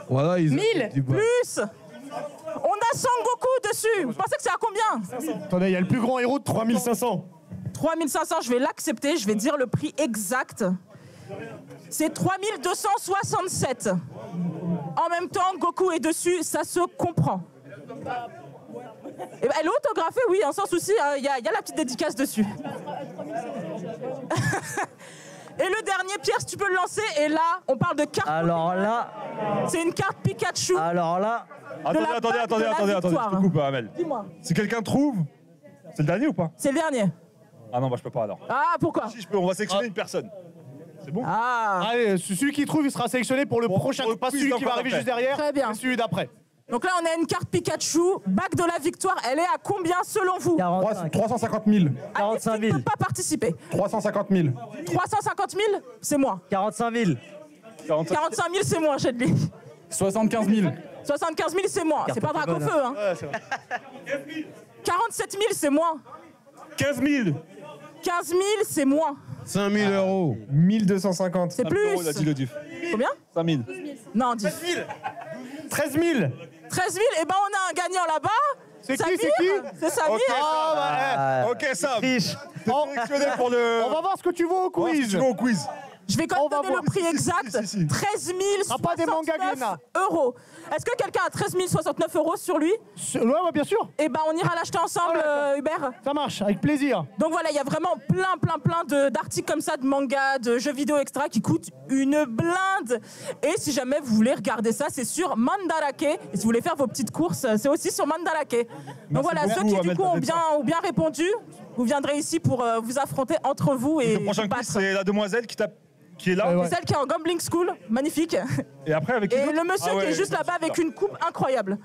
Voilà, ils 1000. Plus. On a Sangoku dessus. Vous pensez que c'est à combien? Attendez, il y a le plus grand héros de 3500. 3500, je vais l'accepter. Je vais dire le prix exact. C'est 3267. En même temps, Goku est dessus, ça se comprend. Et ben, elle est autographée, oui, en sans souci, il y a la petite dédicace dessus. Et le dernier, Pierre, si tu peux le lancer, et là, on parle de carte. Alors là. C'est une carte Pikachu. Alors là. Attendez, je te coupe, Amel. Dis-moi. Si quelqu'un trouve, c'est le dernier ou pas? C'est le dernier. Ah non, bah je peux pas alors. Ah, pourquoi? Si je peux, on va sélectionner une personne. C'est bon? Ah. Allez, celui qui trouve, il sera sélectionné pour le prochain, pas celui qui va arriver juste derrière. Très bien. Mais celui d'après. Donc là, on a une carte Pikachu, bague de la victoire. Elle est à combien selon vous? 350 000. 45 000. Tu ne peux pas participer. 350 000. 350 000, c'est moi. 45 000. 45 000, c'est moi, Chadli. 75 000. 75 000, c'est moi. C'est pas Dragon Feu, hein. Ouais, c'est vrai. 47 000, c'est moi. 15 000. 15 000, c'est moi. 5 000 euros. 1250. C'est plus. Il a dit le diff. Combien? 5 000. Non, 10. 13 000. 13 000, et ben on a un gagnant là-bas. C'est qui? Samir. C'est qui? C'est Samir. Ok, Ok, Sam. Triche. T'es sélectionné pour le. On va voir ce que tu veux au quiz. Tu vas au quiz. Je vais quand On va même donner voir. le prix exact. Si. 13 Ah, pas des mangas 069 Glénat. euros. Est-ce que quelqu'un a 13 069 euros sur lui? Ouais, bien sûr. Eh ben on ira l'acheter ensemble, Hubert. Ça marche, avec plaisir. Donc voilà, il y a vraiment plein d'articles comme ça, de mangas, de jeux vidéo, etc. qui coûtent une blinde. Et si jamais vous voulez regarder ça, c'est sur Mandarake. Et si vous voulez faire vos petites courses, c'est aussi sur Mandarake. Donc voilà, beaucoup, ceux qui du Ahmed coup ont bien répondu, vous viendrez ici pour vous affronter entre vous et Le prochain vous quiz, battre. c'est la demoiselle qui est là. C'est celle qui est en Gambling School, magnifique. Et après, avec qui Et d'autre? le monsieur Ah ouais, qui est juste là-bas avec une coupe incroyable.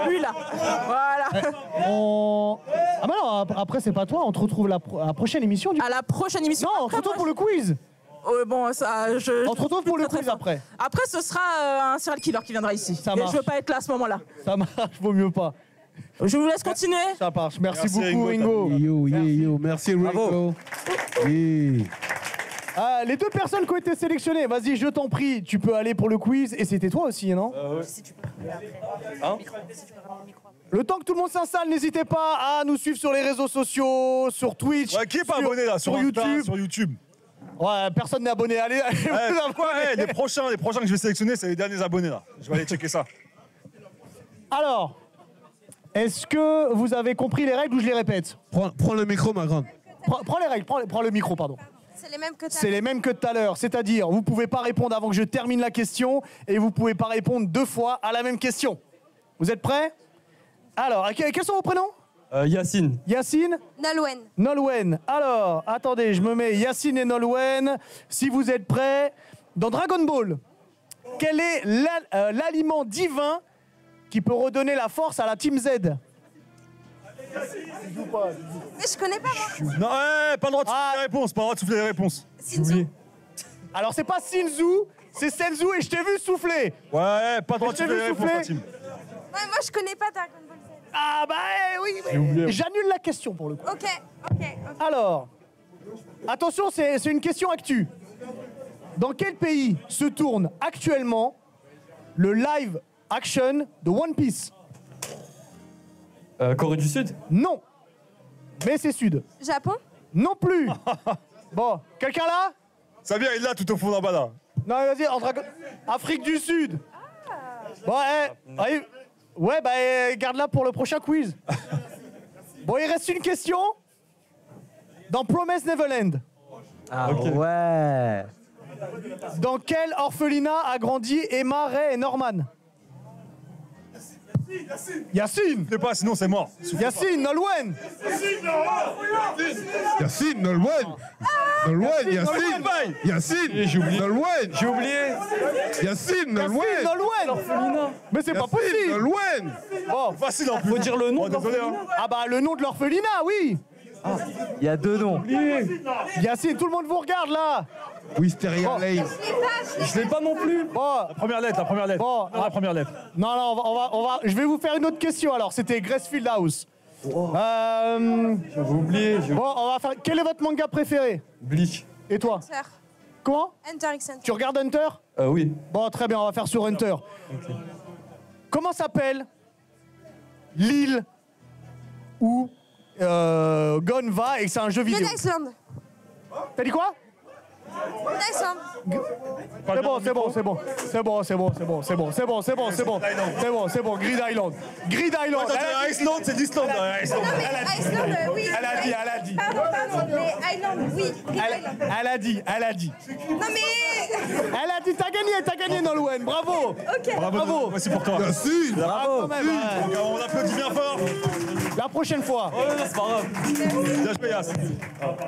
Lui là. Voilà. Ah bah non, après c'est pas toi, on te retrouve à la prochaine émission du coup. À la prochaine émission. Non, on te retrouve pour le quiz. Bon, ça, On te retrouve pour le quiz après. Après, ce sera un serial killer qui viendra ici. Ça Et marche. je veux pas être là à ce moment-là. Ça marche, vaut mieux pas. Je vous laisse continuer. Ça marche, merci Merci, beaucoup Ringo. Ringo. Yo, merci Ringo. Yeah. Ah, les deux personnes qui ont été sélectionnées, vas-y, je t'en prie, tu peux aller pour le quiz. Et c'était toi aussi, non? Le temps que tout le monde s'installe, n'hésitez pas à nous suivre sur les réseaux sociaux, sur Twitch, Ouais, qui est pas abonné là sur Insta, YouTube. sur YouTube? Ouais, personne n'est abonné. Allez, les prochains que je vais sélectionner, c'est les derniers abonnés là. Je vais aller checker ça. Alors, est-ce que vous avez compris les règles ou je les répète? Prends le micro, ma grande. Prends les règles, prends le micro, pardon. C'est les mêmes que tout à C'est les mêmes que tout à l'heure. C'est-à-dire, vous pouvez pas répondre avant que je termine la question et vous pouvez pas répondre 2 fois à la même question. Vous êtes prêts? Alors, quels sont vos prénoms? Yacine. Yacine? Nolwenn. Nolwenn. Alors, attendez, je me mets Yacine et Nolwenn. Si vous êtes prêts, dans Dragon Ball, quel est l'aliment divin qui peut redonner la force à la Team Z? Mais je connais pas moi. Non, pas le droit de souffler les réponses, pas le droit de souffler les réponses. Sinzu. Alors, c'est pas Sinzu, c'est Senzu et je t'ai vu souffler. Ouais, pas le droit de souffler les réponses, la team. Ouais, moi je connais pas Dragon Ball Z. Ah bah oui, j'annule la question pour le coup. Ok. Alors, attention, c'est une question actu. Dans quel pays se tourne actuellement le live action de One Piece? Corée du Sud? Non. Mais c'est Sud. Japon? Non plus. Bon, quelqu'un là? Ça vient, il est là tout au fond là-bas là. Non, vas-y, Afrique du Sud. Bon, allez. Ouais, bah garde-la pour le prochain quiz. Bon, il reste une question. Dans Promise Neverland. Ah ouais. Dans quel orphelinat a grandi Emma, Ray et Norman? Yacine. Je sais pas, sinon c'est mort. Yacine, Nolwenn. Yacine, Nolwenn. Nolwenn, Yacine. Yacine, j'ai oublié. Nolwenn. J'ai oublié. Yacine, Nolwenn. Nolwenn. Mais c'est pas possible. Nolwenn. Bon, facile en plus. Faut dire le nom de désolé. l'orphelinat. Ah bah le nom de l'orphelinat, oui. Il y a 2 noms. Yacine, tout le monde vous regarde là. Wisteria Lane. Je l'ai pas non plus. Bon, La première lettre. bon, La première lettre. non, on va. Je vais vous faire une autre question alors. C'était Gracefield House. J'avais oublié. Bon, on va faire. Quel est votre manga préféré? Bleach. Et toi? Hunter. Comment? Hunter x Hunter. Tu regardes Hunter? Oui. Bon, très bien, on va faire sur Hunter. Comment s'appelle l'île où Gon va et que c'est un jeu vidéo? Dead Island. T'as dit quoi? Dead Island. C'est bon, Grid Island. Grid Island. Iceland, c'est l'Islande. Non mais Iceland, oui. Elle a dit. Pardon, mais Island, oui. Elle a dit. Non mais... Elle a dit, t'as gagné Nolwenn, bravo. Ok. Bravo. Voici pour toi. Yacine. Bravo. On applaudit bien fort. La prochaine fois. C'est pas grave. Bien joué, Yass.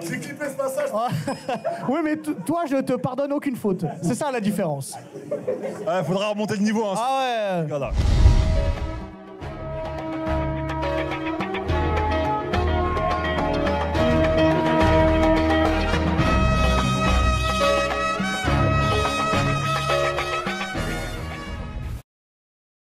J'ai clippé ce passage. Oui, mais toi, je te pardonne aucune faute. C'est ça la différence. Faudra remonter le niveau. Hein. Ah ouais. Voilà.